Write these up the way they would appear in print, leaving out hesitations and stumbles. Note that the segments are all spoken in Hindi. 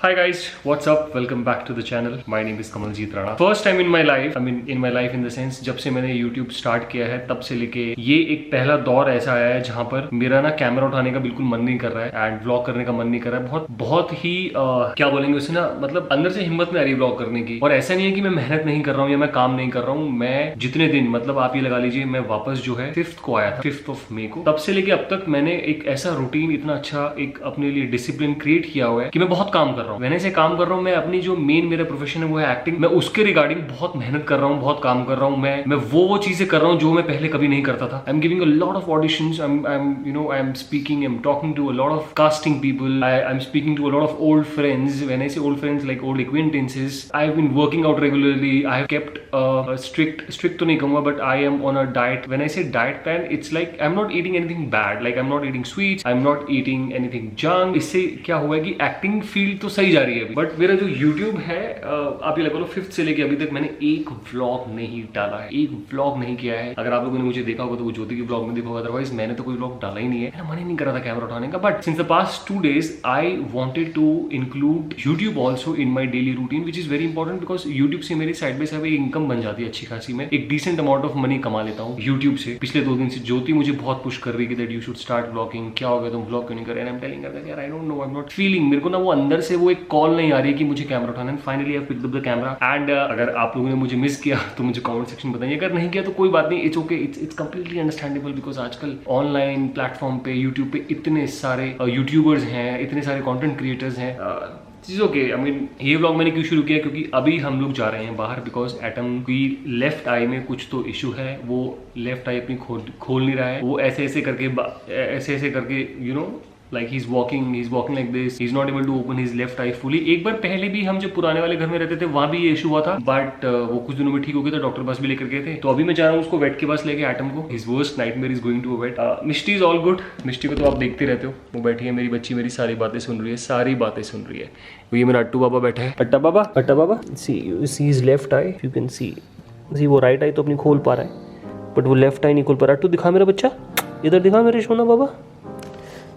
Hi guys, what's up? Welcome back to the channel. My name is Kamaljeet Rana. First time in my life, in my life in the sense, जब से मैंने YouTube स्टार्ट किया है तब से लेके ये एक पहला दौर ऐसा आया है जहाँ पर मेरा ना कैमरा उठाने का बिल्कुल मन नहीं कर रहा है एंड व्लॉग करने का मन नहीं कर रहा है। बहुत ही क्या बोलेंगे उसे ना, मतलब अंदर से हिम्मत नहीं आ रही व्लॉग करने की। और ऐसा नहीं है कि मैं मेहनत नहीं कर रहा हूँ या मैं काम नहीं कर रहा हूँ। मैं जितने दिन, मतलब आप ये लगा लीजिए, मैं वापस जो है 5th को आया था, 5th ऑफ मई को। तब से लेके अब तक मैंने एक ऐसा रूटीन, इतना अच्छा एक अपने लिए डिसिप्लिन क्रिएट किया हुआ है कि मैं बहुत काम कर रहा हूँ। मैंने से काम कर रहा हूँ, मैं अपनी जो मेन मेरा प्रोफेशन है वो है एक्टिंग, मैं उसके रिगार्डिंग बहुत मेहनत कर रहा हूँ, बहुत काम कर रहा हूँ। मैं वो चीजें कर रहा हूँ जो मैं पहले कभी नहीं करता था। I am giving a lot of auditions, I am speaking, I am talking to a lot of casting people, I am speaking to a lot of old friends. When I say old friends, like old acquaintances, I have been working out regularly. I have kept a strict तो नहीं कहूँगा, but I am on a diet. When I say diet plan, it's like I'm not eating anything bad. Like I'm not eating sweets, I'm not eating anything junk. इससे क्या हुआ है कि एक्टिंग फील्ड तो सही जा रही है अभी, बट मेरा जो यूट्यूब है, आप ये लगा लो 5th से लेके अभी तक मैंने एक व्लॉग नहीं डाला है, एक व्लॉग नहीं किया है। अगर आप लोगों ने मुझे देखा होगा तो वो ज्योति की व्लॉग में देखा होगा, अदरवाइज मैंने तो कोई व्लॉग डाला ही नहीं है। मन ही नहीं कर रहा था कैमरा उठाने का। But since the past 2 days I wanted to include YouTube also in my daily routine, which is very important because YouTube से मेरी साइड बाय साइड इनकम बन जाती है अच्छी खासी। मैं एक डिसेंट अमाउंट ऑफ मनी कमा लेता हूँ यूट्यूब से। पिछले 2 दिन से ज्योति मुझे बहुत पुश कर रही है कि that you should start vlogging, क्या हो गया तुम व्लॉग क्यों नहीं कर रहे? आई एम टेलिंग हर यार I don't know, I am not feeling. मेरे को ना वो अंदर से वो एक कॉल नहीं आ रही है कि मुझे कैमरा उठाना है। Finally I picked up the camera and अगर आप लोगों ने मुझे मिस किया तो मुझे कमेंट सेक्शन बताइए, अगर नहीं किया तो कोई बात नहीं, it's okay, it's completely understandable because आजकल ऑनलाइन प्लेटफॉर्म पे, यूट्यूब पे इतने सारे यूट्यूबर्स हैं, इतने सारे कंटेंट क्रिएटर्स हैं। चीज़ ओके। आई मीन ये व्लॉग मैंने क्यों शुरू किया, क्योंकि अभी हम लोग जा रहे हैं बाहर बिकॉज एटम की लेफ्ट आई में कुछ तो इशू है। वो लेफ्ट आई अपनी खोल नहीं रहा है। वो ऐसे ऐसे करके you know, like he's walking like this, he's not able to open his left eye fully। एक बार पहले भी हम जब पुराने वाले घर में रहते थे वहां भी ये इशू हुआ था, बट वो कुछ दिनों में ठीक हो गया था, डॉक्टर पास भी लेकर गए थे। तो अभी मैं जा रहा हूँ उसको वेट के पास लेके, एटम को। his worst nightmare is going to a vet। Mishti is all good. Mishti को तो आप देखते रहते हो, वो बैठी है मेरी बच्ची, मेरी सारी बातें सुन रही है, सारी बातें सुन रही है। ये मेरा अट्टू बाबा बैठा है। अट्टा बाबा see his left eye, you can see वो राइट आई तो अपनी खोल पा रहा है बट वो लेफ्ट आई नहीं खोल पा रहा। अट्टू दिखा मेरा बच्चा, इधर दिखा मेरे सोना बाबा।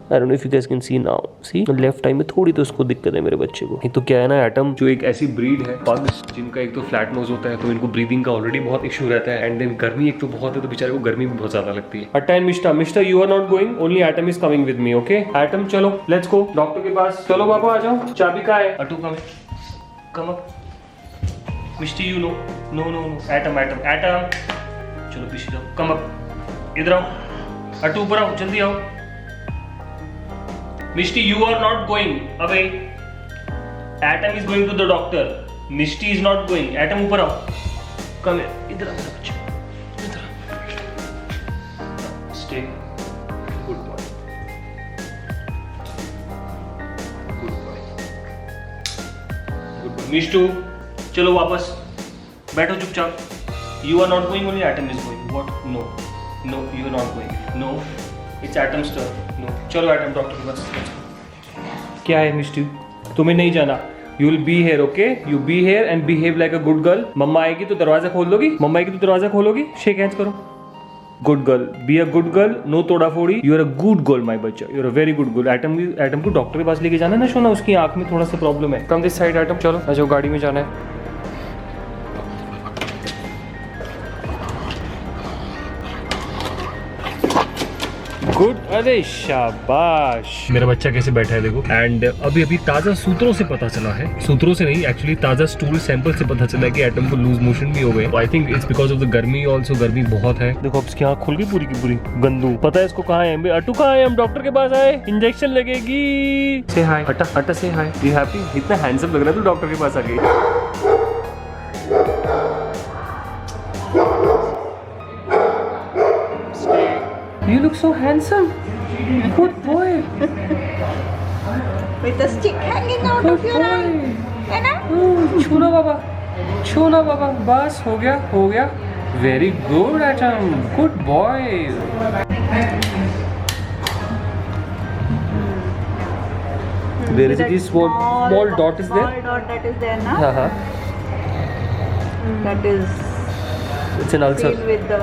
I don't know if you guys can see now. See, left eye में थोड़ी तो उसको दिक्कत है मेरे बच्चे को। तो क्या है ना, एटम जो एक ऐसी ब्रीड है पग्स, जिनका एक तो फ्लैट नोज होता है, तो इनको ब्रीदिंग का ऑलरेडी बहुत इशू रहता है एंड देन गर्मी एक तो बहुत है, तो बेचारे को गर्मी भी बहुत ज्यादा लगती है। Atta and Mista you are not going, only Atom is coming with me. Okay Atom, चलो लेट्स गो डॉक्टर के पास। चलो बाबा आ जाओ, चाबी कहाँ है? Attu come up. Misti you know Atom चलो पीछे जाओ, कम अप, इधर आओ। अटू ऊपर आओ, जल्दी आओ। Mishti, you are not going away. Atom is going to the doctor. Mishti is not going. Atom ऊपर आओ। Come here. इधर आ मेरा बच्चा, इधर आ। Stay. Good boy. Mishtu, चलो वापस बैठो चुपचाप। You are not going, only Atom is going. What? No, you are not going. No. It's Atom's turn. No. चलो एटम डॉक्टर के पास। क्या है मिस्टी, तुम्हें नहीं जाना। You will be here, okay? You be here and behave like a good girl. मम्मा आएगी तो दरवाजा खोलोगी। शेक हैंड्स करो। Good girl, be a good girl, no तोड़ा फोड़ी। You are a good girl my बच्चा, you are a very good girl. Atom को डॉक्टर के पास लेके जाना है ना सोना, उसकी आंख में थोड़ा सा प्रॉब्लम है। कम दिस साइड एटम, चलो आ जाओ, गाड़ी में जाना है। गुड, अरे शाबाश। मेरा बच्चा कैसे बैठा है देखो। एंड अभी ताजा सूत्रों से पता चला है, सूत्रों से नहीं एक्चुअली, ताजा स्टूल सैंपल से पता चला है कि एटम को लूज मोशन भी हो गए। I think it's because of the गर्मी ऑल्सो, गर्मी बहुत है। देखो अब इसकी आँख खुल गई पूरी की पूरी। गंदू पता है इसको कहाँ है? अटू कहाँ है? हम डॉक्टर के पास आए, इंजेक्शन लगेगी। से हाय अट्टा से हाय। You happy? इतना हैंडसम लग रहा है तू डॉक्टर के पास आ गई। You look so handsome. Good boy. With the stick hanging out of your eye. है ना? छूना बाबा, बस हो गया। Very good Atom, good boy. Where is this small dot is there? Small dot that is there na? That is. It's an ulcer. Filled with the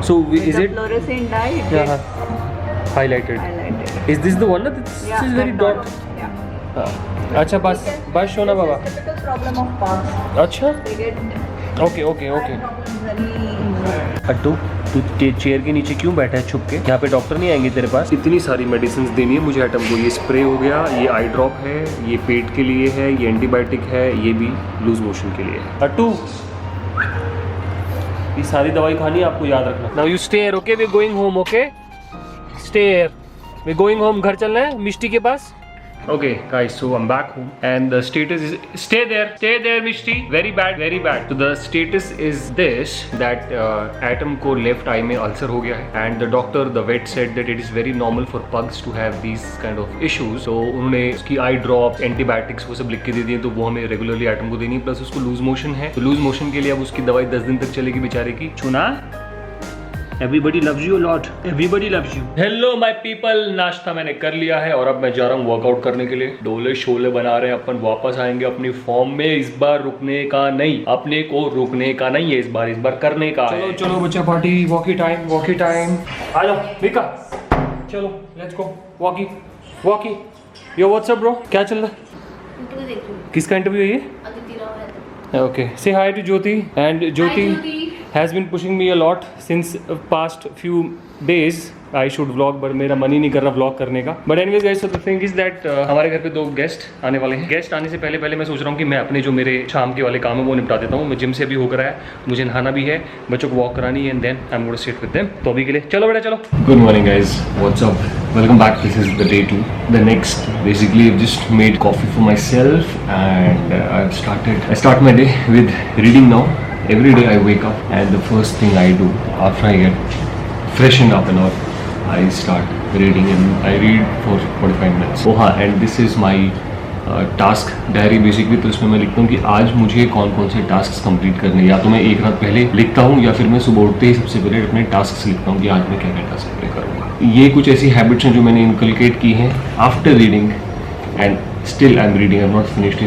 So with is the it fluorescent dye? It gets highlighted? highlighted. Is this the one? This is very dot. Yeah. हाँ अच्छा बस बस शोना बाबा। Typical problem of pugs. अच्छा They get okay okay okay. problems very. अट्टू तू चेयर के नीचे क्यों बैठा है छुप के? यहाँ पे डॉक्टर नहीं आएंगे तेरे पास? इतनी सारी मेडिसिन देनी है मुझे एटम को। ये स्प्रे हो गया, ये आई ड्रॉप है, ये पेट के लिए है, ये एंटीबायोटिक है, ये भी लूज मोशन के लिए है। अट्टू ये सारी दवाई खानी है आपको, याद रखना। Now you stay here okay, we are going home okay, stay here, we are going home. घर चलना है मिष्टी के पास। Okay guys, so I'm back home and the status is stay there Mishti, very bad. So the status is this that Atom को left eye में ulcer हो गया है and the vet said that it is very normal for pugs to have these kind of issues. So उन्होंने उसकी eye drops, antibiotics वो सब लिख के दे दिए, तो वो हमें regularly Atom को देनी है। प्लस उसको लूज मोशन है, तो लूज मोशन के लिए अब उसकी दवाई 10 दिन तक चलेगी बेचारे की। चुना Everybody loves you a lot. Everybody loves you. Hello my people, नाश्ता मैंने कर लिया है और अब मैं जा रहा हूँ वर्कआउट करने के लिए। डोले शोले बना रहे हैं अपन, वापस आएंगे अपनी फॉर्म में। इस बार रुकने का नहीं, अपने को रुकने का नहीं है इस बार करने का। चलो चलो बच्चा पार्टी, वॉकी टाइम। आ जाओ मिका, चलो let's go walkie. Yo WhatsApp bro, क्या चल रहा है? किसका इंटरव्यू है ये? Okay, say hi to Jyoti and Jyoti has been pushing me a lot since past few days I should vlog, but मेरा मन ही नहीं कर रहा vlog करने का। But anyways guys, so the thing is that हमारे घर पे 2 गेस्ट आने वाले हैं। गेस्ट आने से पहले मैं सोच रहा हूँ कि मैं अपने जो मेरे शाम के वाले काम है वो निपटा देता हूँ। मैं जिम से अभी होकर आया, मुझे नहाना भी है, बच्चों को वॉक करानी है and then I am going to sit with them. तो अभी के लिए चलो बेटा चलो। Good morning guys, what's up, welcome back. This is the day 2, the next basically I just made coffee for myself and I start my day with reading now. Every day I wake up and the first thing I do after I get freshened up and all, I start reading and I read for 45 minutes. Oh हाँ, and this is my task diary basically. तो इसमें मैं लिखता हूँ कि आज मुझे कौन कौन से टास्क कंप्लीट करने, या तो मैं एक रात पहले लिखता हूँ या फिर मैं सुबह उठते ही सबसे पहले अपने टास्क लिखता हूँ कि आज मैं क्या क्या टास्क पूरे करूँगा। ये कुछ ऐसी हैबिट्स हैं जो मैंने इनकलकेट की हैं after reading and still I am reading. I have not finished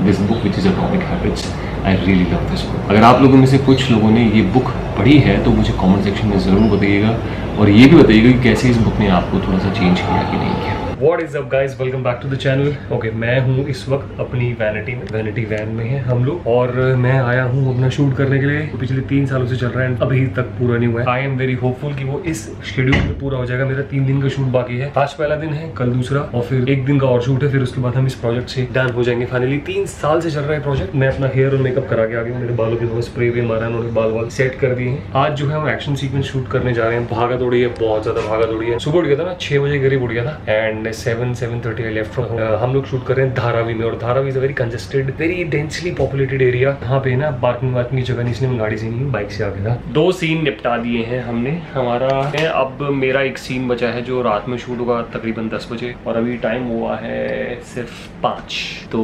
this book which is atomic habits. I really love this book. अगर आप लोगों में से कुछ लोगों ने ये बुक पढ़ी है तो मुझे कमेंट सेक्शन में ज़रूर बताइएगा और ये भी बताइएगा कि कैसे इस बुक ने आपको थोड़ा सा चेंज किया कि नहीं किया। What is up guys, welcome back to the channel. Okay, मैं हूँ इस वक्त अपनी वैनिटी वैन में है हम लोग और मैं आया हूँ अपना शूट करने के लिए। तो पिछले 3 सालों से चल रहा है, अभी तक पूरा नहीं हुआ है। आई एम वेरी होपफुल कि वो इस शेड्यूल में पूरा हो जाएगा। मेरा 3 दिन का शूट बाकी है, आज पहला दिन है, कल दूसरा और फिर 1 दिन का और शूट है। फिर उसके बाद हम इस प्रोजेक्ट से डन हो जाएंगे फाइनली। 3 साल से चल रहा है प्रोजेक्ट। मैं अपना हेयर और मेकअप करा के आ गया हूँ। मेरे बालों के स्प्रे भी मारा है उन्होंने, बाल सेट कर दिए हैं। आज जो है हम एक्शन सीक्वेंस शूट करने जा रहे हैं। भागा दौड़ी है, बहुत ज्यादा भागा दौड़ी है। सुबह उठ गया था ना, 6 बजे करीब उठ गया था एंड 7:30 I left from हम लोग शूट कर रहे हैं धारावी में। और Dharavi is a very congested, very densely populated area. यहाँ पे ना पार्किंग वार्किंग की जगह नहीं, इसलिए मैं गाड़ी से नहीं बाइक से आ गया था। 2 सीन निपटा दिए हैं हमने हमारा है। अब मेरा एक सीन बचा है जो रात में शूट होगा तकरीबन 10 बजे और अभी टाइम हुआ है सिर्फ 5। तो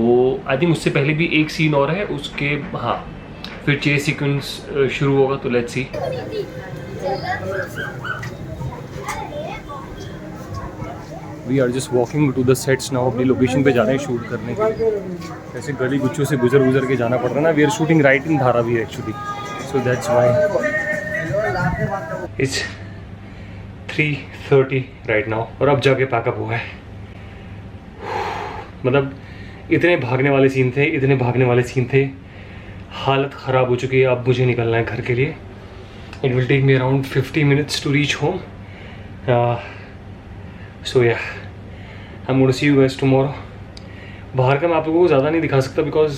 आई थिंक उससे पहले भी एक सीन और है उसके, हाँ फिर चेस सीक्वेंस शुरू होगा। तो let's see. We are just walking to the sets now. अपनी लोकेशन पे जा रहे हैं शूट करने के लिए। ऐसे गली गुच्छों से गुजर के जाना पड़ रहा है ना। We are shooting right in Dharavi actually, so that's why it's 3:30 right now. और अब जाके पैकअप हुआ है। मतलब इतने भागने वाले सीन थे, हालत ख़राब हो चुकी है। अब मुझे निकलना है घर के लिए। It will take me around 50 minutes to reach home. So yeah I am going to see you guys tomorrow. बाहर का मैं आप लोगों को ज़्यादा नहीं दिखा सकता because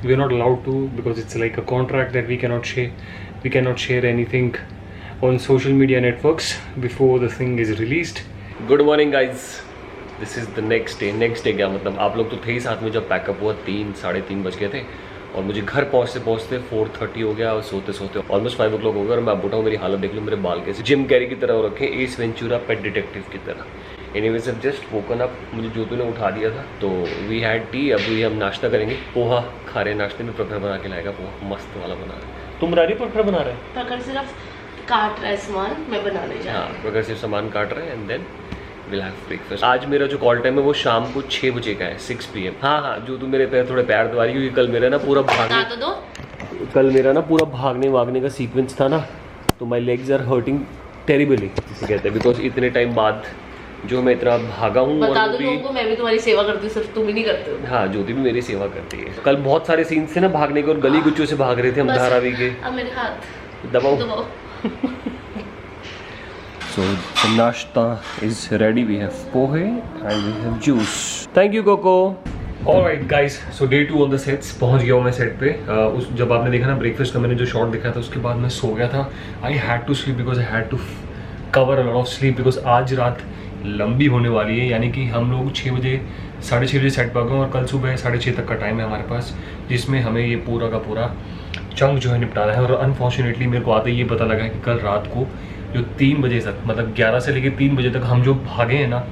we are not allowed to, because it's like a contract that we can not share anything on social media networks before the thing is released. Good morning guys, this is the next day क्या मतलब आप लोग तो थे ही साथ में जब पैकअप हुआ। 3-3:30 बज गए थे और मुझे घर पहुँचते 4:30 हो गया और सोते ऑलमोस्ट 5 o'clock हो गया। और मैं अब उठा हूँ, मेरी हालत देख लो, मेरे बाल कैसे जिम कैरी की तरह हो रखे, एस वेंचुरा पेट डिटेक्टिव की तरह। एनीवेज अब जस्ट वोकन अप, मुझे ज्योति ने उठा दिया था तो वी हैड टी। अभी हम नाश्ता करेंगे, पोहा खा रहे। नाश्ते में प्रखर बना के लाएगा, पोहा मस्त वाला बना रहे। तुम रारी प्रखर बना रहे? प्रखर सिर्फ काट रहा है सामान, मैं बनाने जा रहा हूँ। हाँ, प्रखर सिर्फ सामान काट रहे हैं and then will have breakfast. आज मेरा जो कॉल टाइम है वो शाम को 6 बजे का है, 6 PM। हाँ, जो तू मेरे थोड़े पैर दबा रही क्योंकि कल मेरा ना पूरा भागने वागने का सीक्वेंस था ना, तो my legs are hurting terribly कहते हैं बिकॉज इतने टाइम बाद जो मैं इतना भागा हूँ। बता दो लोगों को, मैं भी तुम्हारी सेवा करती हूँ, सिर्फ तुम ही नहीं करते हो। हाँ, ज्योति भी मेरी सेवा करती है। कल बहुत सारे सीन्स थे ना भागने के, और गली गुच्चों से भाग रहे थे हम धारावी के। अब मेरे हाथ दबाओ। So the nashta is ready. We have pohe and we have juice. Thank you Coco. Alright guys, so day 2 on the sets. पहुंच गया हूँ मैं सेट पे। उस जब आपने देखा ना ब्रेकफास्ट का मैंने जो शॉट देखा था, उसके बाद मैं सो गया था। I had to sleep because I had to cover a lot of sleep because आज रात लंबी होने वाली है। यानी कि हम लोग 6 बजे 6:30 बजे सेट पर गए और कल सुबह 6:30 तक का टाइम है हमारे पास, जिसमें हमें ये पूरा का पूरा चंक जो है निपटाना है। और अनफॉर्चुनेटली मेरे को आते ही ये पता लगा है कि कल रात को जो 3 बजे तक, मतलब 11 से लेकर 3 बजे तक हम जो भागे हैं ना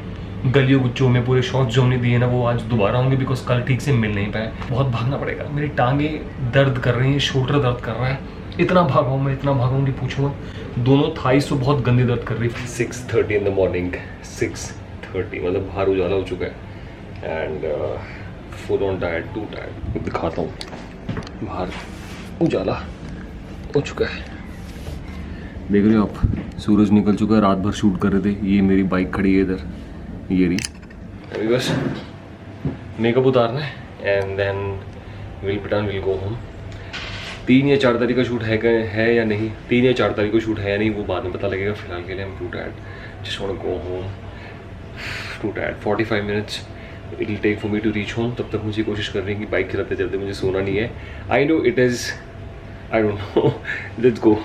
गलियों गुच्चों में, पूरे शॉट्स जो हमने दिए ना, वो आज दोबारा होंगे बिकॉज कल ठीक से मिल नहीं पाए। बहुत भागना पड़ेगा। मेरी टांगे दर्द कर रही हैं, शोल्डर दर्द कर रहा है। इतना भागा हूँ मैं, इतना भागा हूँ कि पूछूँ। दोनों थाइस तो बहुत गंदी दर्द कर रही है। 6:30 इन द मॉर्निंग, 6:30 मतलब बाहर उजाला हो चुका है and full on tired, to tired. दिखाता हूँ, बाहर उजाला हो चुका है, देख रहे हो आप, सूरज निकल चुका है। रात भर शूट कर रहे थे। ये मेरी बाइक खड़ी है इधर, ये रही। अभी बस मेकअप उतारना है एंड देन विल पिटान विल गो होम। 3 या 4 तारीख का शूट है या नहीं, 3 या 4 तारीख को शूट है या नहीं वो बाद में पता लगेगा। फिलहाल के लिए I'm too tired, just want to go home, too tired। 45 minutes it will take for me to reach home। तब तक मुझे कोशिश करनी है कि बाइक चलाते चलते मुझे सोना नहीं है। I know it is, I don't know, let's go।